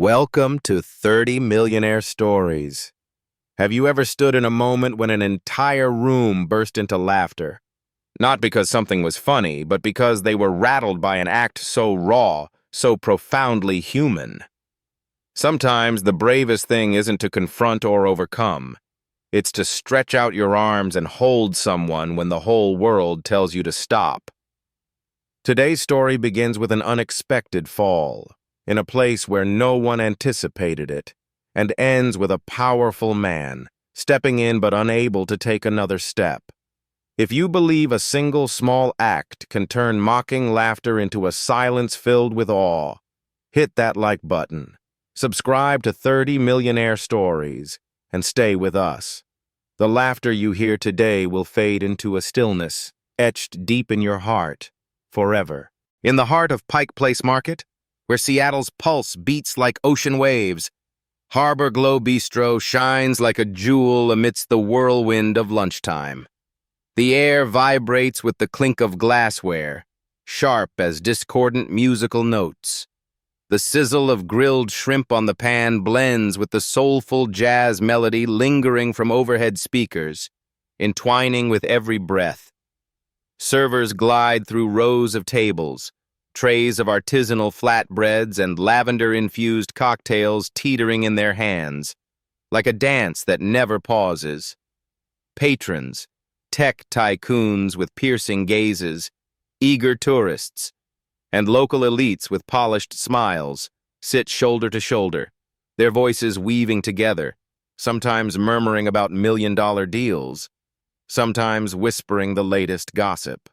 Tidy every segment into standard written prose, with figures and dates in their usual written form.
Welcome to 30 Millionaire Stories. Have you ever stood in a moment when an entire room burst into laughter? Not because something was funny, but because they were rattled by an act so raw, so profoundly human. Sometimes the bravest thing isn't to confront or overcome. It's to stretch out your arms and hold someone when the whole world tells you to stop. Today's story begins with an unexpected fall, in a place where no one anticipated it, and ends with a powerful man, stepping in but unable to take another step. If you believe a single small act can turn mocking laughter into a silence filled with awe, hit that like button, subscribe to 30 Millionaire Stories, and stay with us. The laughter you hear today will fade into a stillness, etched deep in your heart, forever. In the heart of Pike Place Market, where Seattle's pulse beats like ocean waves, Harbor Glow Bistro shines like a jewel amidst the whirlwind of lunchtime. The air vibrates with the clink of glassware, sharp as discordant musical notes. The sizzle of grilled shrimp on the pan blends with the soulful jazz melody lingering from overhead speakers, entwining with every breath. Servers glide through rows of tables, trays of artisanal flatbreads and lavender-infused cocktails teetering in their hands, like a dance that never pauses. Patrons, tech tycoons with piercing gazes, eager tourists, and local elites with polished smiles sit shoulder to shoulder, their voices weaving together, sometimes murmuring about million-dollar deals, sometimes whispering the latest gossip.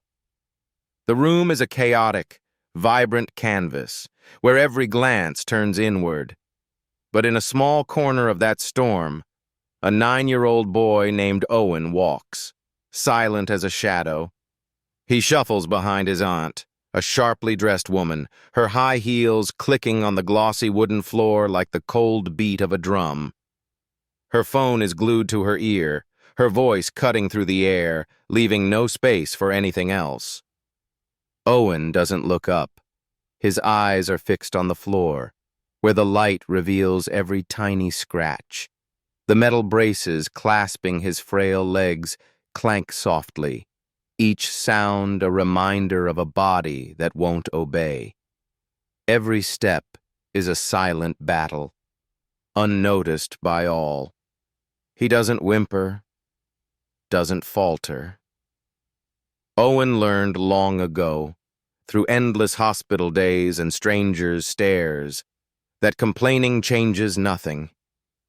The room is a chaotic, vibrant canvas, where every glance turns inward. But in a small corner of that storm, a 9-year-old boy named Owen walks, silent as a shadow. He shuffles behind his aunt, a sharply dressed woman, her high heels clicking on the glossy wooden floor like the cold beat of a drum. Her phone is glued to her ear, her voice cutting through the air, leaving no space for anything else. Owen doesn't look up. His eyes are fixed on the floor, where the light reveals every tiny scratch. The metal braces clasping his frail legs clank softly, each sound a reminder of a body that won't obey. Every step is a silent battle, unnoticed by all. He doesn't whimper, doesn't falter. Owen learned long ago, through endless hospital days and strangers' stares, that complaining changes nothing.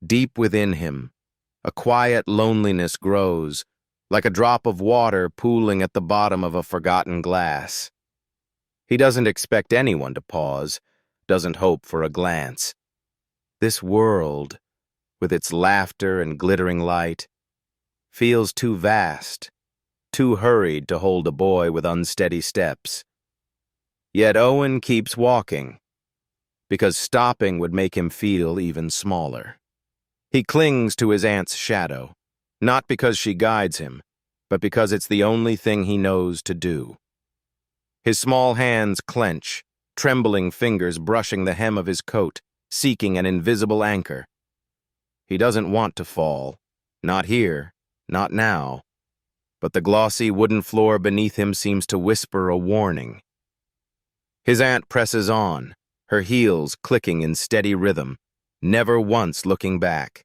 Deep within him, a quiet loneliness grows, like a drop of water pooling at the bottom of a forgotten glass. He doesn't expect anyone to pause, doesn't hope for a glance. This world, with its laughter and glittering light, feels too vast, too hurried to hold a boy with unsteady steps. Yet Owen keeps walking, because stopping would make him feel even smaller. He clings to his aunt's shadow, not because she guides him, but because it's the only thing he knows to do. His small hands clench, trembling fingers brushing the hem of his coat, seeking an invisible anchor. He doesn't want to fall, not here, not now, but the glossy wooden floor beneath him seems to whisper a warning. His aunt presses on, her heels clicking in steady rhythm, never once looking back.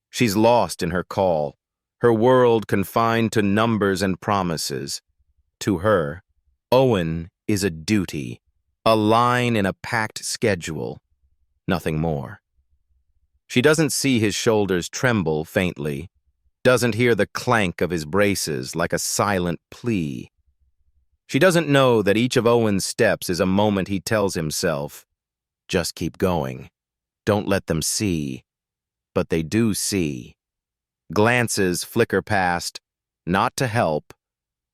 She's lost in her call, her world confined to numbers and promises. To her, Owen is a duty, a line in a packed schedule, nothing more. She doesn't see his shoulders tremble faintly, doesn't hear the clank of his braces like a silent plea. She doesn't know that each of Owen's steps is a moment he tells himself, just keep going. Don't let them see. But they do see. Glances flicker past, not to help,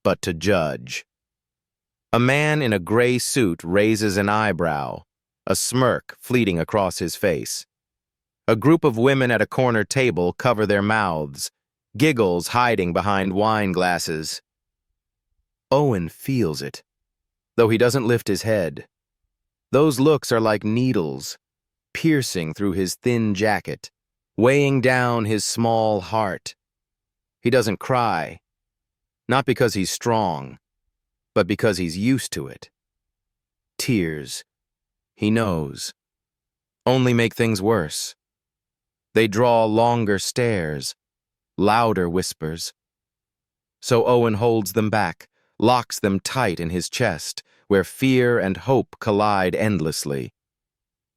but to judge. A man in a gray suit raises an eyebrow, a smirk fleeting across his face. A group of women at a corner table cover their mouths, giggles hiding behind wine glasses. Owen feels it, though he doesn't lift his head. Those looks are like needles, piercing through his thin jacket, weighing down his small heart. He doesn't cry, not because he's strong, but because he's used to it. Tears, he knows, only make things worse. They draw longer stares, louder whispers. So Owen holds them back, locks them tight in his chest, where fear and hope collide endlessly.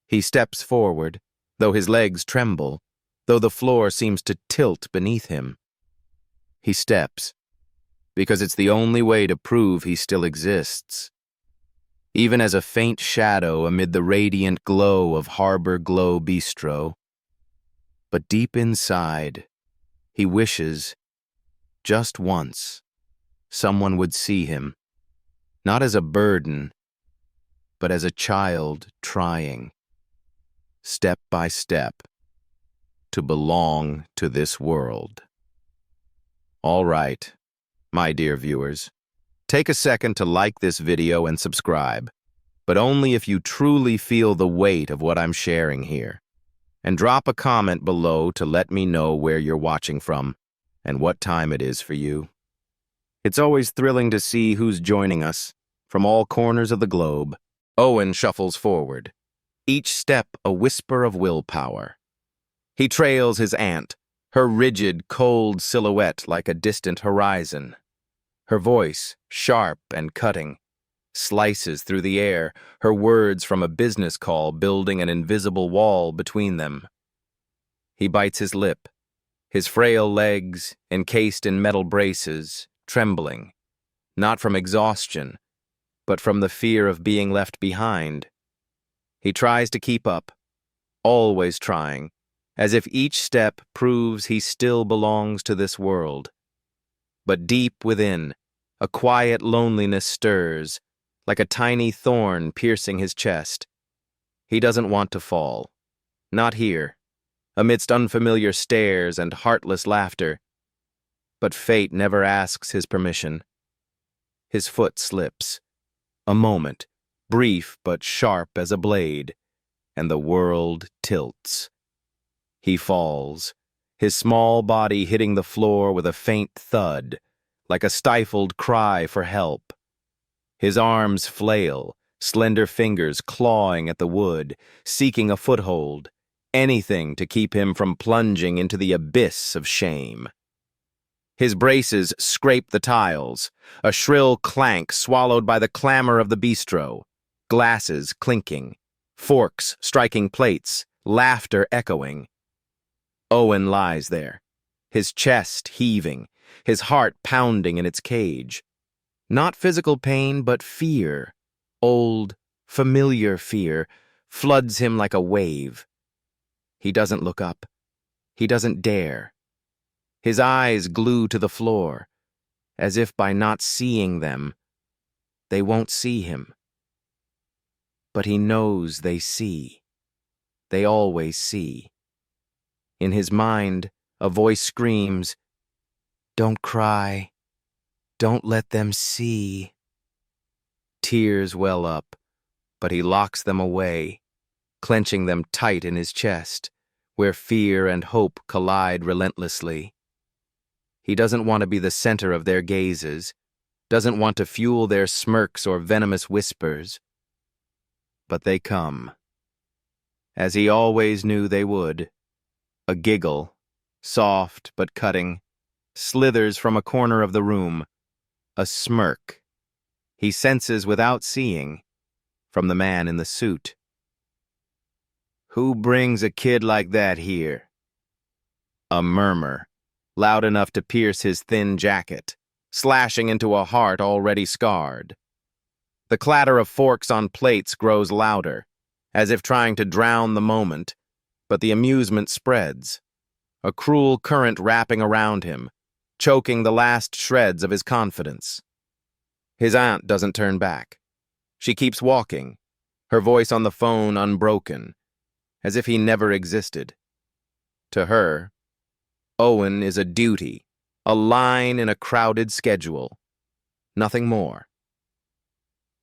He steps forward, though his legs tremble, though the floor seems to tilt beneath him. He steps, because it's the only way to prove he still exists. Even as a faint shadow amid the radiant glow of Harbor Glow Bistro. But deep inside, he wishes, just once, someone would see him, not as a burden, but as a child trying, step by step, to belong to this world. All right, my dear viewers, take a second to like this video and subscribe, but only if you truly feel the weight of what I'm sharing here. And drop a comment below to let me know where you're watching from and what time it is for you. It's always thrilling to see who's joining us from all corners of the globe. Owen shuffles forward, each step a whisper of willpower. He trails his aunt, her rigid, cold silhouette like a distant horizon. Her voice, sharp and cutting, slices through the air, her words from a business call building an invisible wall between them. He bites his lip, his frail legs, encased in metal braces, trembling, not from exhaustion, but from the fear of being left behind. He tries to keep up, always trying, as if each step proves he still belongs to this world. But deep within, a quiet loneliness stirs, like a tiny thorn piercing his chest. He doesn't want to fall. Not here, amidst unfamiliar stares and heartless laughter. But fate never asks his permission. His foot slips. A moment, brief but sharp as a blade, and the world tilts. He falls, his small body hitting the floor with a faint thud, like a stifled cry for help. His arms flail, slender fingers clawing at the wood, seeking a foothold, anything to keep him from plunging into the abyss of shame. His braces scrape the tiles, a shrill clank swallowed by the clamor of the bistro, glasses clinking, forks striking plates, laughter echoing. Owen lies there, his chest heaving, his heart pounding in its cage. Not physical pain, but fear, old, familiar fear, floods him like a wave. He doesn't look up. He doesn't dare. His eyes glue to the floor, as if by not seeing them, they won't see him. But he knows they see. They always see. In his mind, a voice screams, "Don't cry. Don't let them see." Tears well up, but he locks them away, clenching them tight in his chest, where fear and hope collide relentlessly. He doesn't want to be the center of their gazes, doesn't want to fuel their smirks or venomous whispers. But they come, as he always knew they would. A giggle, soft but cutting, slithers from a corner of the room. A smirk, he senses without seeing, from the man in the suit. "Who brings a kid like that here?" A murmur, loud enough to pierce his thin jacket, slashing into a heart already scarred. The clatter of forks on plates grows louder, as if trying to drown the moment, but the amusement spreads, a cruel current wrapping around him, choking the last shreds of his confidence. His aunt doesn't turn back. She keeps walking, her voice on the phone unbroken, as if he never existed. To her, Owen is a duty, a line in a crowded schedule, nothing more.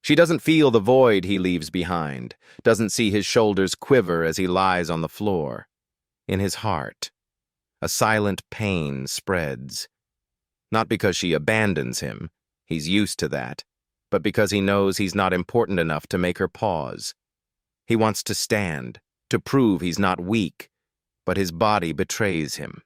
She doesn't feel the void he leaves behind, doesn't see his shoulders quiver as he lies on the floor. In his heart, a silent pain spreads. Not because she abandons him, he's used to that, but because he knows he's not important enough to make her pause. He wants to stand, to prove he's not weak, but his body betrays him.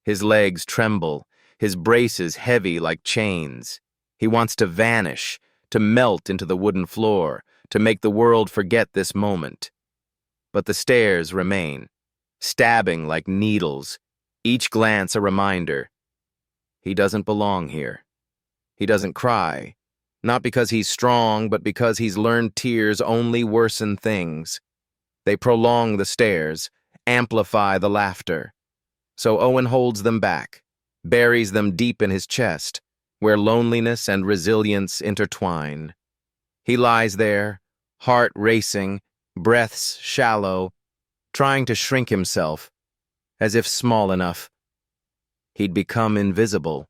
His legs tremble, his braces heavy like chains. He wants to vanish, to melt into the wooden floor, to make the world forget this moment. But the stairs remain, stabbing like needles, each glance a reminder. He doesn't belong here. He doesn't cry, not because he's strong, but because he's learned tears only worsen things. They prolong the stares, amplify the laughter. So Owen holds them back, buries them deep in his chest, where loneliness and resilience intertwine. He lies there, heart racing, breaths shallow, trying to shrink himself, as if small enough. He'd become invisible.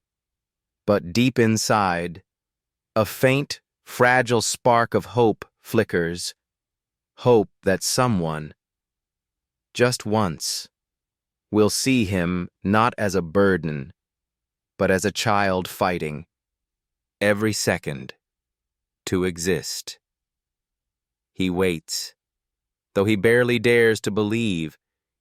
But deep inside, a faint, fragile spark of hope flickers. Hope that someone, just once, will see him not as a burden, but as a child fighting, every second, to exist. He waits, though he barely dares to believe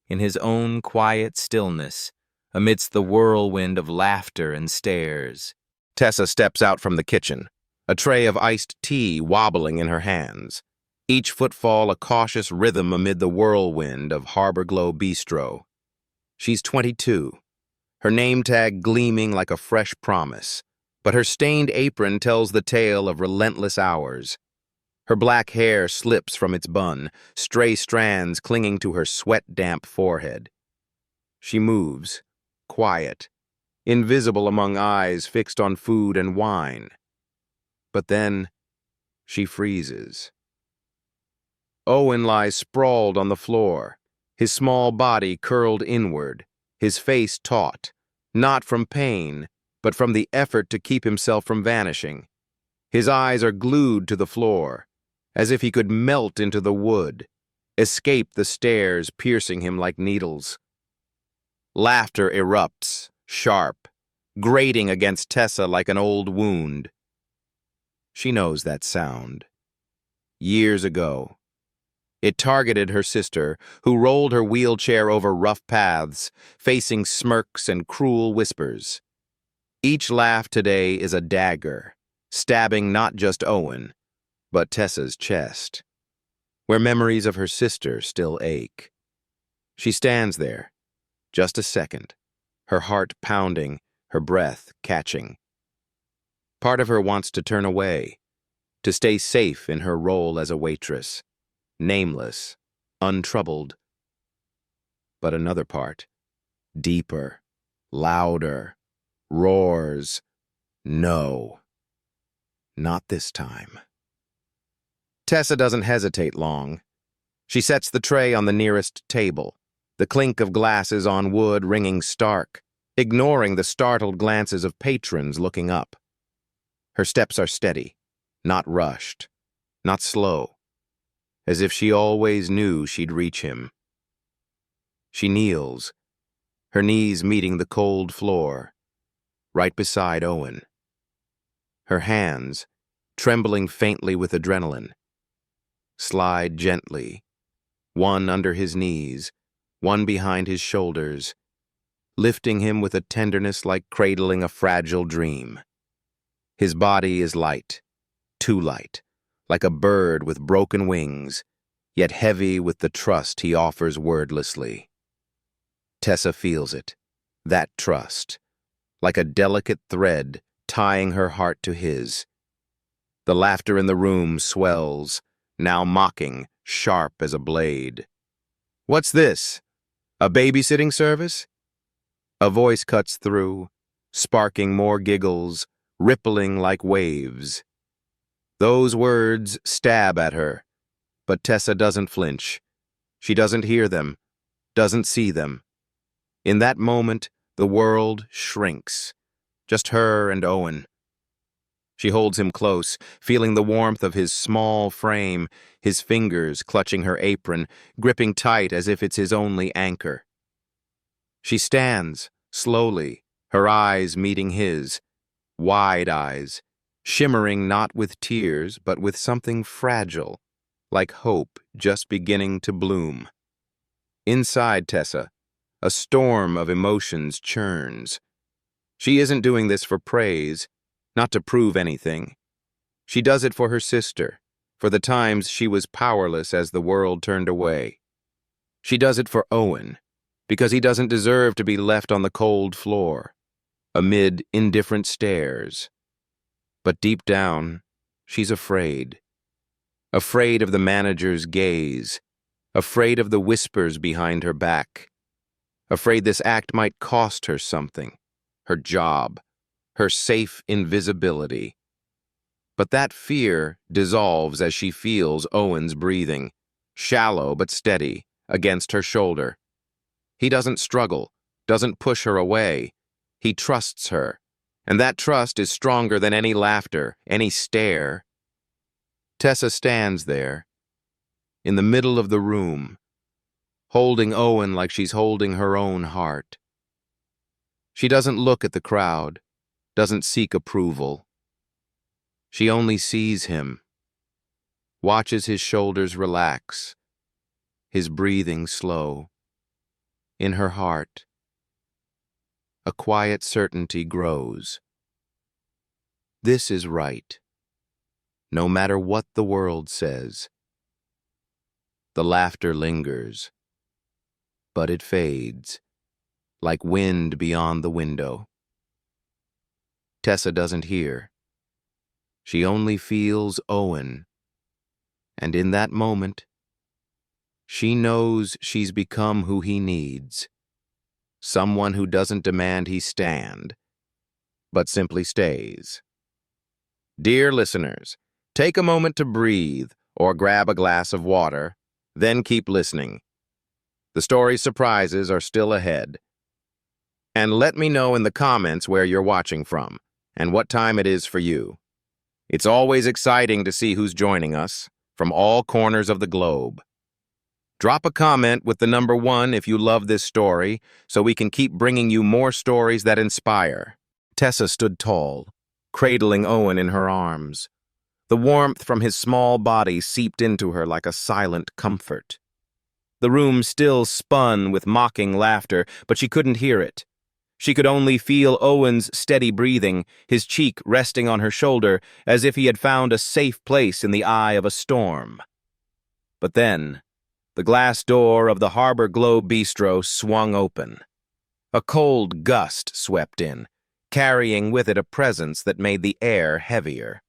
in his own quiet stillness, amidst the whirlwind of laughter and stares. Tessa steps out from the kitchen, a tray of iced tea wobbling in her hands, each footfall a cautious rhythm amid the whirlwind of Harbor Glow Bistro. She's 22, her name tag gleaming like a fresh promise, but her stained apron tells the tale of relentless hours. Her black hair slips from its bun, stray strands clinging to her sweat-damp forehead. She moves, quiet, invisible among eyes fixed on food and wine. But then, she freezes. Owen lies sprawled on the floor, his small body curled inward, his face taut, not from pain, but from the effort to keep himself from vanishing. His eyes are glued to the floor, as if he could melt into the wood, escape the stares piercing him like needles. Laughter erupts, sharp, grating against Tessa like an old wound. She knows that sound. Years ago, it targeted her sister, who rolled her wheelchair over rough paths, facing smirks and cruel whispers. Each laugh today is a dagger, stabbing not just Owen, but Tessa's chest, where memories of her sister still ache. She stands there, just a second, her heart pounding, her breath catching. Part of her wants to turn away, to stay safe in her role as a waitress, nameless, untroubled. But another part, deeper, louder, roars, no, not this time. Tessa doesn't hesitate long. She sets the tray on the nearest table, the clink of glasses on wood ringing stark, ignoring the startled glances of patrons looking up. Her steps are steady, not rushed, not slow, as if she always knew she'd reach him. She kneels, her knees meeting the cold floor, right beside Owen. Her hands, trembling faintly with adrenaline, slide gently, one under his knees, one behind his shoulders, lifting him with a tenderness like cradling a fragile dream. His body is light, too light, like a bird with broken wings, yet heavy with the trust he offers wordlessly. Tessa feels it, that trust, like a delicate thread tying her heart to his. The laughter in the room swells, now mocking, sharp as a blade. "What's this? A babysitting service?" A voice cuts through, sparking more giggles, rippling like waves. Those words stab at her, but Tessa doesn't flinch. She doesn't hear them, doesn't see them. In that moment, the world shrinks. Just her and Owen. She holds him close, feeling the warmth of his small frame, his fingers clutching her apron, gripping tight as if it's his only anchor. She stands, slowly, her eyes meeting his, wide eyes, shimmering not with tears but with something fragile, like hope just beginning to bloom. Inside Tessa, a storm of emotions churns. She isn't doing this for praise, not to prove anything. She does it for her sister, for the times she was powerless as the world turned away. She does it for Owen, because he doesn't deserve to be left on the cold floor, amid indifferent stares. But deep down, she's afraid. Afraid of the manager's gaze, afraid of the whispers behind her back, afraid this act might cost her something, her job, her safe invisibility. But that fear dissolves as she feels Owen's breathing, shallow but steady, against her shoulder. He doesn't struggle, doesn't push her away. He trusts her, and that trust is stronger than any laughter, any stare. Tessa stands there, in the middle of the room, holding Owen like she's holding her own heart. She doesn't look at the crowd, doesn't seek approval. She only sees him, watches his shoulders relax, his breathing slow. In her heart, a quiet certainty grows. This is right, no matter what the world says. The laughter lingers, but it fades, like wind beyond the window. Tessa doesn't hear. She only feels Owen, and in that moment, she knows she's become who he needs. Someone who doesn't demand he stand, but simply stays. Dear listeners, take a moment to breathe or grab a glass of water, then keep listening. The story's surprises are still ahead. And let me know in the comments where you're watching from and what time it is for you. It's always exciting to see who's joining us from all corners of the globe. Drop a comment with the number 1 if you love this story so we can keep bringing you more stories that inspire. Tessa stood tall, cradling Owen in her arms. The warmth from his small body seeped into her like a silent comfort. The room still spun with mocking laughter, but she couldn't hear it. She could only feel Owen's steady breathing, his cheek resting on her shoulder as if he had found a safe place in the eye of a storm. But then, the glass door of the Harbor Globe Bistro swung open. A cold gust swept in, carrying with it a presence that made the air heavier.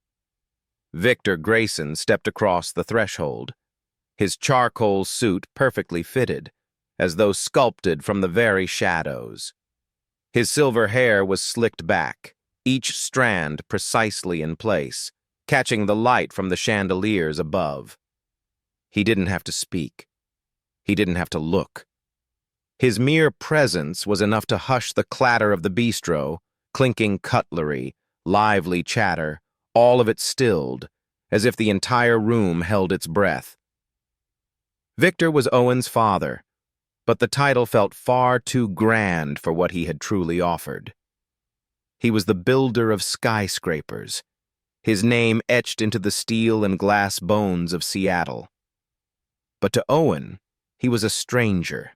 Victor Grayson stepped across the threshold, his charcoal suit perfectly fitted, as though sculpted from the very shadows. His silver hair was slicked back, each strand precisely in place, catching the light from the chandeliers above. He didn't have to speak. He didn't have to look. His mere presence was enough to hush the clatter of the bistro, clinking cutlery, lively chatter, all of it stilled, as if the entire room held its breath. Victor was Owen's father, but the title felt far too grand for what he had truly offered. He was the builder of skyscrapers, his name etched into the steel and glass bones of Seattle. But to Owen, he was a stranger,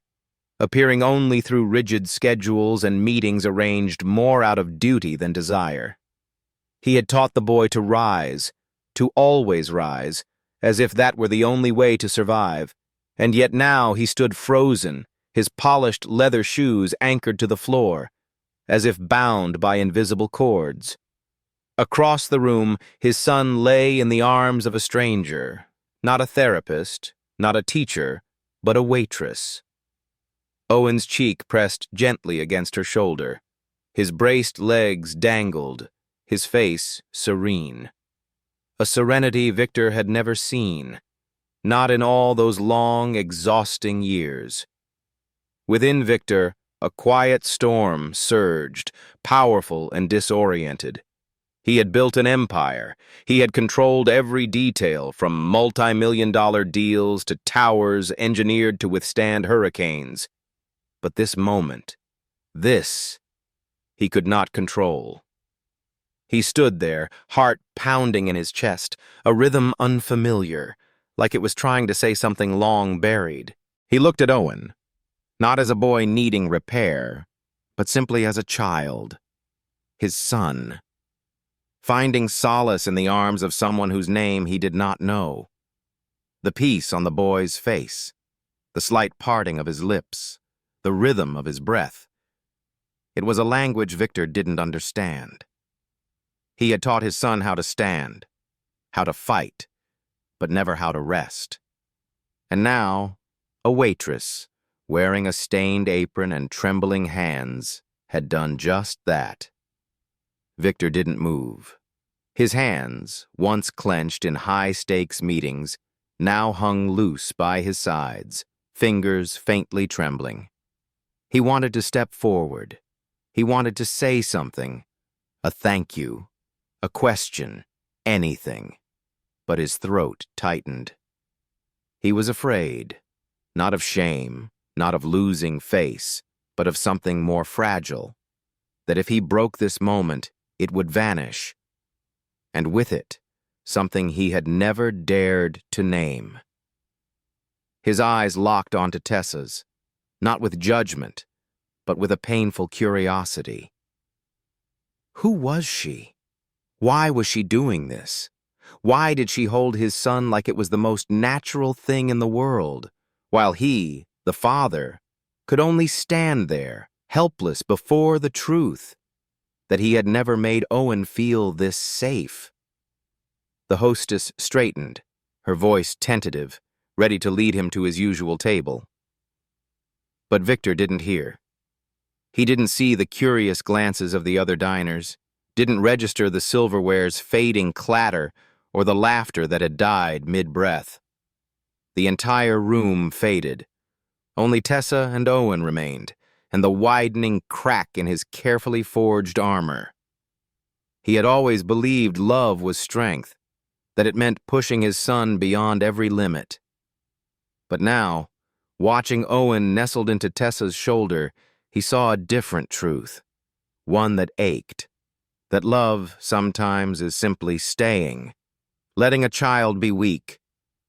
appearing only through rigid schedules and meetings arranged more out of duty than desire. He had taught the boy to rise, to always rise, as if that were the only way to survive, and yet now he stood frozen, his polished leather shoes anchored to the floor, as if bound by invisible cords. Across the room, his son lay in the arms of a stranger, not a therapist, not a teacher, but a waitress. Owen's cheek pressed gently against her shoulder. His braced legs dangled, his face serene. A serenity Victor had never seen, not in all those long, exhausting years. Within Victor, a quiet storm surged, powerful and disoriented. He had built an empire. He had controlled every detail, from multi-million-dollar deals to towers engineered to withstand hurricanes. But this moment, this, he could not control. He stood there, heart pounding in his chest, a rhythm unfamiliar, like it was trying to say something long buried. He looked at Owen, not as a boy needing repair, but simply as a child, his son, finding solace in the arms of someone whose name he did not know. The peace on the boy's face, the slight parting of his lips, the rhythm of his breath. It was a language Victor didn't understand. He had taught his son how to stand, how to fight, but never how to rest. And now, a waitress, wearing a stained apron and trembling hands, had done just that. Victor didn't move. His hands, once clenched in high-stakes meetings, now hung loose by his sides, fingers faintly trembling. He wanted to step forward. He wanted to say something, a thank you, a question, anything. But his throat tightened. He was afraid, not of shame, not of losing face, but of something more fragile, that if he broke this moment, it would vanish. And with it, something he had never dared to name. His eyes locked onto Tessa's, not with judgment, but with a painful curiosity. Who was she? Why was she doing this? Why did she hold his son like it was the most natural thing in the world, while he, the father, could only stand there, helpless before the truth, that he had never made Owen feel this safe? The hostess straightened, her voice tentative, ready to lead him to his usual table. But Victor didn't hear. He didn't see the curious glances of the other diners, didn't register the silverware's fading clatter or the laughter that had died mid-breath. The entire room faded. Only Tessa and Owen remained, and the widening crack in his carefully forged armor. He had always believed love was strength, that it meant pushing his son beyond every limit. But now, watching Owen nestled into Tessa's shoulder, he saw a different truth, one that ached, that love sometimes is simply staying, letting a child be weak,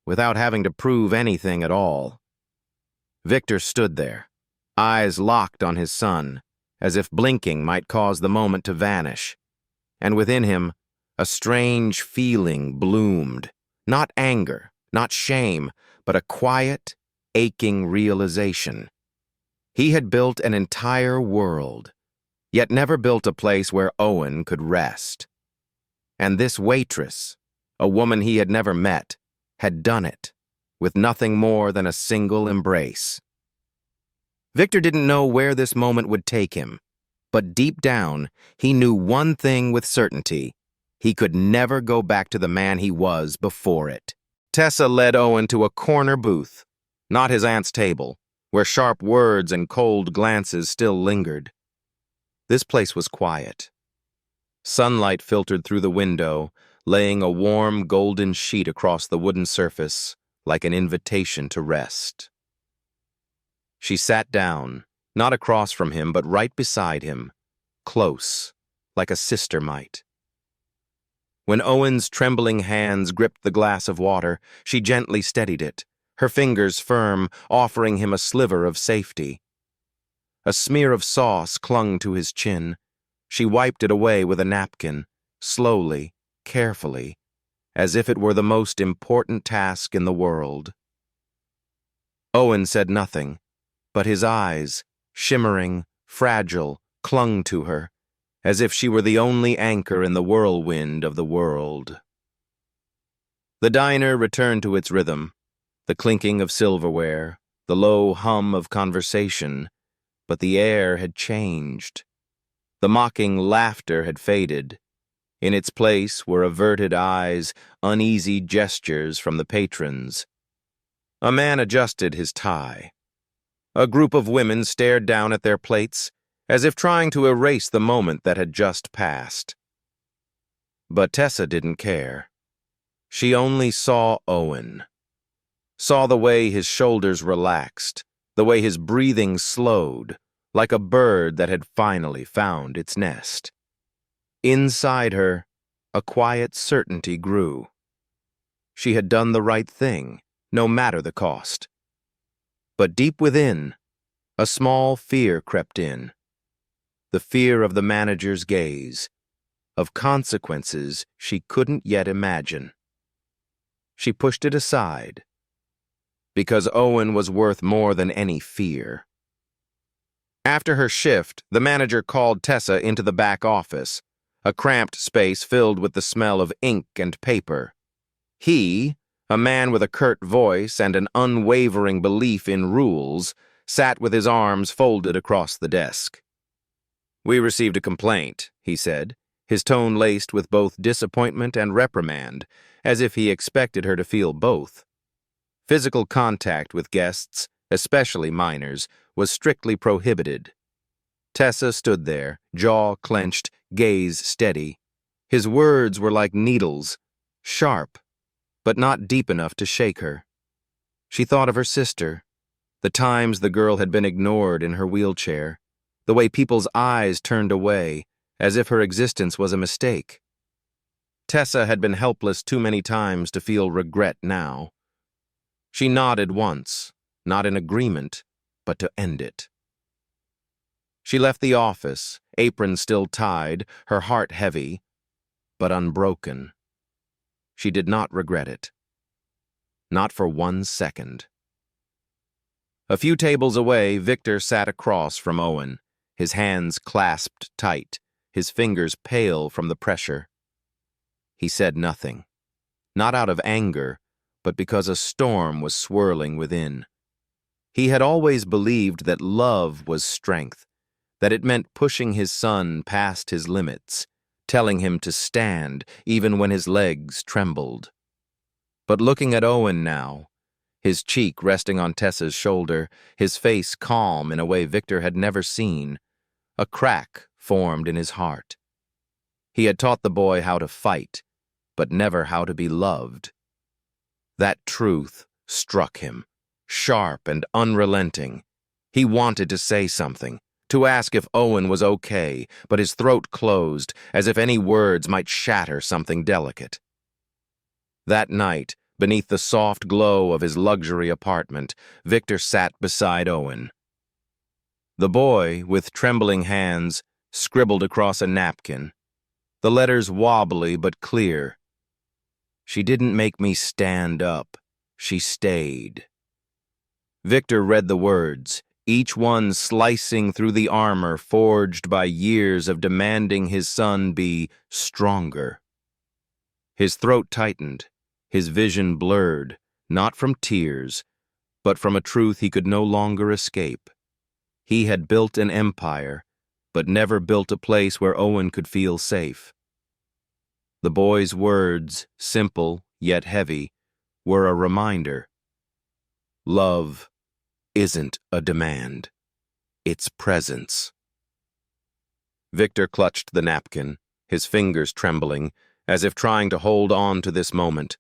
without having to prove anything at all. Victor stood there, eyes locked on his son, as if blinking might cause the moment to vanish, and within him, a strange feeling bloomed, not anger, not shame, but a quiet, aching realization. He had built an entire world, yet never built a place where Owen could rest. And this waitress, a woman he had never met, had done it, with nothing more than a single embrace. Victor didn't know where this moment would take him, but deep down, he knew one thing with certainty: he could never go back to the man he was before it. Tessa led Owen to a corner booth, not his aunt's table, where sharp words and cold glances still lingered. This place was quiet. Sunlight filtered through the window, laying a warm golden sheet across the wooden surface, like an invitation to rest. She sat down, not across from him, but right beside him, close, like a sister might. When Owen's trembling hands gripped the glass of water, she gently steadied it, her fingers firm, offering him a sliver of safety. A smear of sauce clung to his chin. She wiped it away with a napkin, slowly, carefully, as if it were the most important task in the world. Owen said nothing, but his eyes, shimmering, fragile, clung to her, as if she were the only anchor in the whirlwind of the world. The diner returned to its rhythm, the clinking of silverware, the low hum of conversation, but the air had changed. The mocking laughter had faded. In its place were averted eyes, uneasy gestures from the patrons. A man adjusted his tie. A group of women stared down at their plates, as if trying to erase the moment that had just passed. But Tessa didn't care. She only saw Owen. Saw the way his shoulders relaxed, the way his breathing slowed, like a bird that had finally found its nest. Inside her, a quiet certainty grew. She had done the right thing, no matter the cost. But deep within, a small fear crept in. The fear of the manager's gaze, of consequences she couldn't yet imagine. She pushed it aside, because Owen was worth more than any fear. After her shift, the manager called Tessa into the back office, a cramped space filled with the smell of ink and paper. He, a man with a curt voice and an unwavering belief in rules, sat with his arms folded across the desk. "We received a complaint," he said, his tone laced with both disappointment and reprimand, as if he expected her to feel both. Physical contact with guests, especially minors, was strictly prohibited. Tessa stood there, jaw clenched, gaze steady. His words were like needles, sharp, but not deep enough to shake her. She thought of her sister, the times the girl had been ignored in her wheelchair, the way people's eyes turned away, as if her existence was a mistake. Tessa had been helpless too many times to feel regret now. She nodded once, not in agreement, but to end it. She left the office, apron still tied, her heart heavy, but unbroken. She did not regret it. Not for 1 second. A few tables away, Victor sat across from Owen, his hands clasped tight, his fingers pale from the pressure. He said nothing, not out of anger, but because a storm was swirling within. He had always believed that love was strength, that it meant pushing his son past his limits, telling him to stand even when his legs trembled. But looking at Owen now, his cheek resting on Tessa's shoulder, his face calm in a way Victor had never seen, a crack formed in his heart. He had taught the boy how to fight, but never how to be loved. That truth struck him, sharp and unrelenting. He wanted to say something, to ask if Owen was okay, but his throat closed, as if any words might shatter something delicate. That night, beneath the soft glow of his luxury apartment, Victor sat beside Owen. The boy, with trembling hands, scribbled across a napkin, the letters wobbly but clear. "She didn't make me stand up. She stayed." Victor read the words, each one slicing through the armor forged by years of demanding his son be stronger. His throat tightened, his vision blurred, not from tears, but from a truth he could no longer escape. He had built an empire, but never built a place where Owen could feel safe. The boy's words, simple yet heavy, were a reminder. Love isn't a demand. It's presence. Victor clutched the napkin, his fingers trembling, as if trying to hold on to this moment,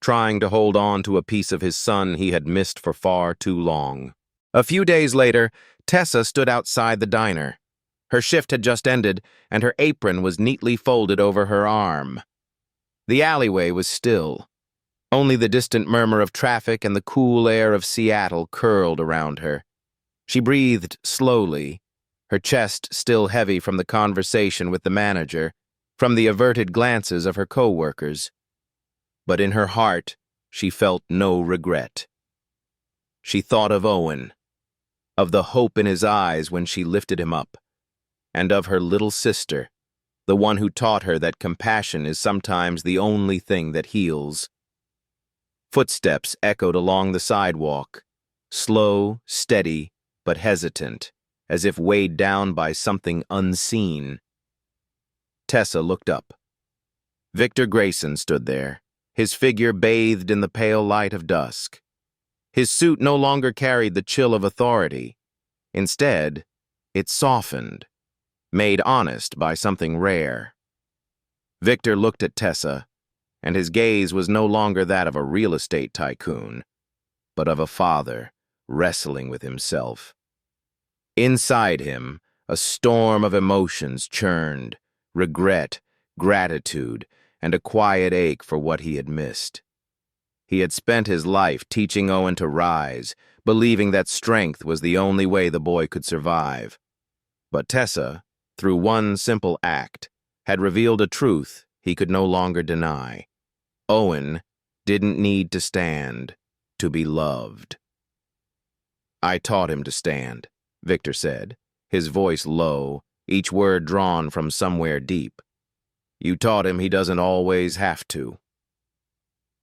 trying to hold on to a piece of his son he had missed for far too long. A few days later, Tessa stood outside the diner. Her shift had just ended, and her apron was neatly folded over her arm. The alleyway was still. Only the distant murmur of traffic and the cool air of Seattle curled around her. She breathed slowly, her chest still heavy from the conversation with the manager, from the averted glances of her co-workers. But in her heart, she felt no regret. She thought of Owen, of the hope in his eyes when she lifted him up, and of her little sister, the one who taught her that compassion is sometimes the only thing that heals. Footsteps echoed along the sidewalk, slow, steady, but hesitant, as if weighed down by something unseen. Tessa looked up. Victor Grayson stood there, his figure bathed in the pale light of dusk. His suit no longer carried the chill of authority. Instead, it softened, made honest by something rare. Victor looked at Tessa, and his gaze was no longer that of a real estate tycoon, but of a father wrestling with himself. Inside him, a storm of emotions churned: regret, gratitude, and a quiet ache for what he had missed. He had spent his life teaching Owen to rise, believing that strength was the only way the boy could survive. But Tessa, through one simple act, had revealed a truth he could no longer deny. Owen didn't need to stand to be loved. "I taught him to stand," Victor said, his voice low, each word drawn from somewhere deep. "You taught him he doesn't always have to."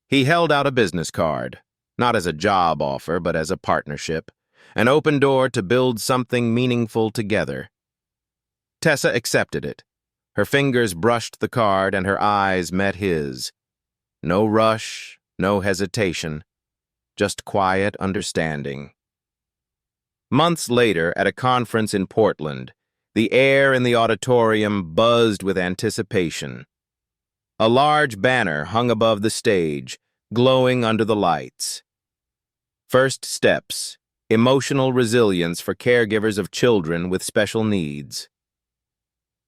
He held out a business card, not as a job offer, but as a partnership, an open door to build something meaningful together. Tessa accepted it. Her fingers brushed the card and her eyes met his. No rush, no hesitation, just quiet understanding. Months later, at a conference in Portland, the air in the auditorium buzzed with anticipation. A large banner hung above the stage, glowing under the lights. First Steps: Emotional Resilience for Caregivers of Children with Special Needs.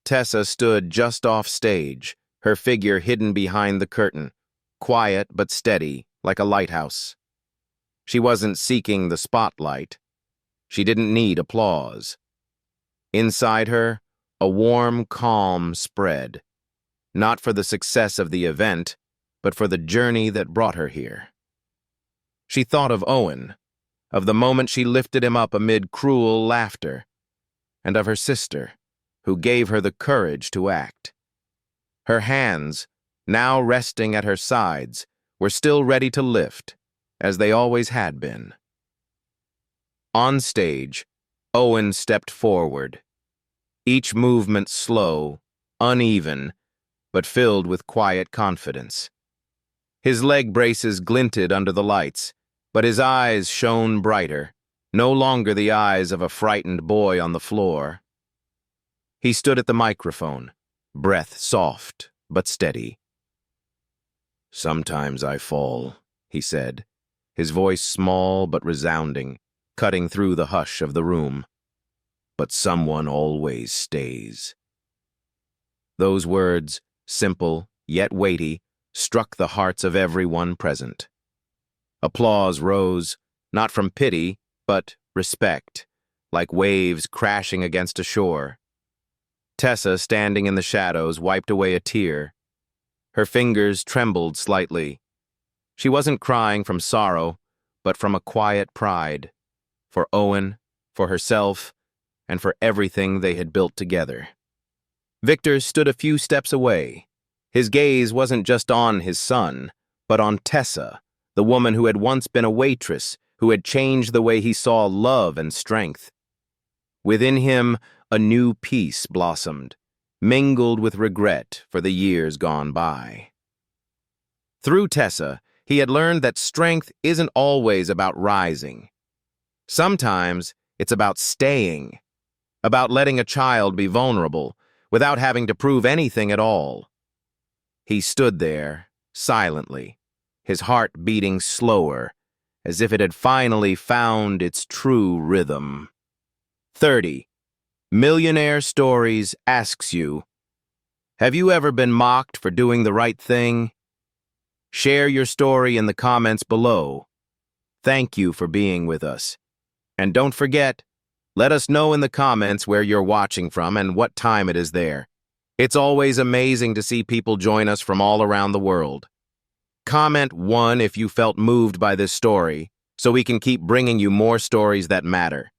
Tessa stood just off stage, her figure hidden behind the curtain, quiet but steady, like a lighthouse. She wasn't seeking the spotlight. She didn't need applause. Inside her, a warm calm spread, not for the success of the event, but for the journey that brought her here. She thought of Owen, of the moment she lifted him up amid cruel laughter, and of her sister, who gave her the courage to act. Her hands, now resting at her sides, were still ready to lift, as they always had been. On stage, Owen stepped forward, each movement slow, uneven, but filled with quiet confidence. His leg braces glinted under the lights, but his eyes shone brighter, no longer the eyes of a frightened boy on the floor. He stood at the microphone, breath soft but steady. "Sometimes I fall," he said, his voice small but resounding, cutting through the hush of the room. "But someone always stays." Those words, simple yet weighty, struck the hearts of everyone present. Applause rose, not from pity, but respect, like waves crashing against a shore. Tessa, standing in the shadows, wiped away a tear. Her fingers trembled slightly. She wasn't crying from sorrow, but from a quiet pride, for Owen, for herself, and for everything they had built together. Victor stood a few steps away. His gaze wasn't just on his son, but on Tessa, the woman who had once been a waitress, who had changed the way he saw love and strength. Within him, a new peace blossomed, mingled with regret for the years gone by. Through Tessa, he had learned that strength isn't always about rising. Sometimes it's about staying, about letting a child be vulnerable without having to prove anything at all. He stood there, silently, his heart beating slower, as if it had finally found its true rhythm. 30. Millionaire Stories asks you, have you ever been mocked for doing the right thing? Share your story in the comments below. Thank you for being with us. And don't forget, let us know in the comments where you're watching from and what time it is there. It's always amazing to see people join us from all around the world. Comment 1 if you felt moved by this story, so we can keep bringing you more stories that matter.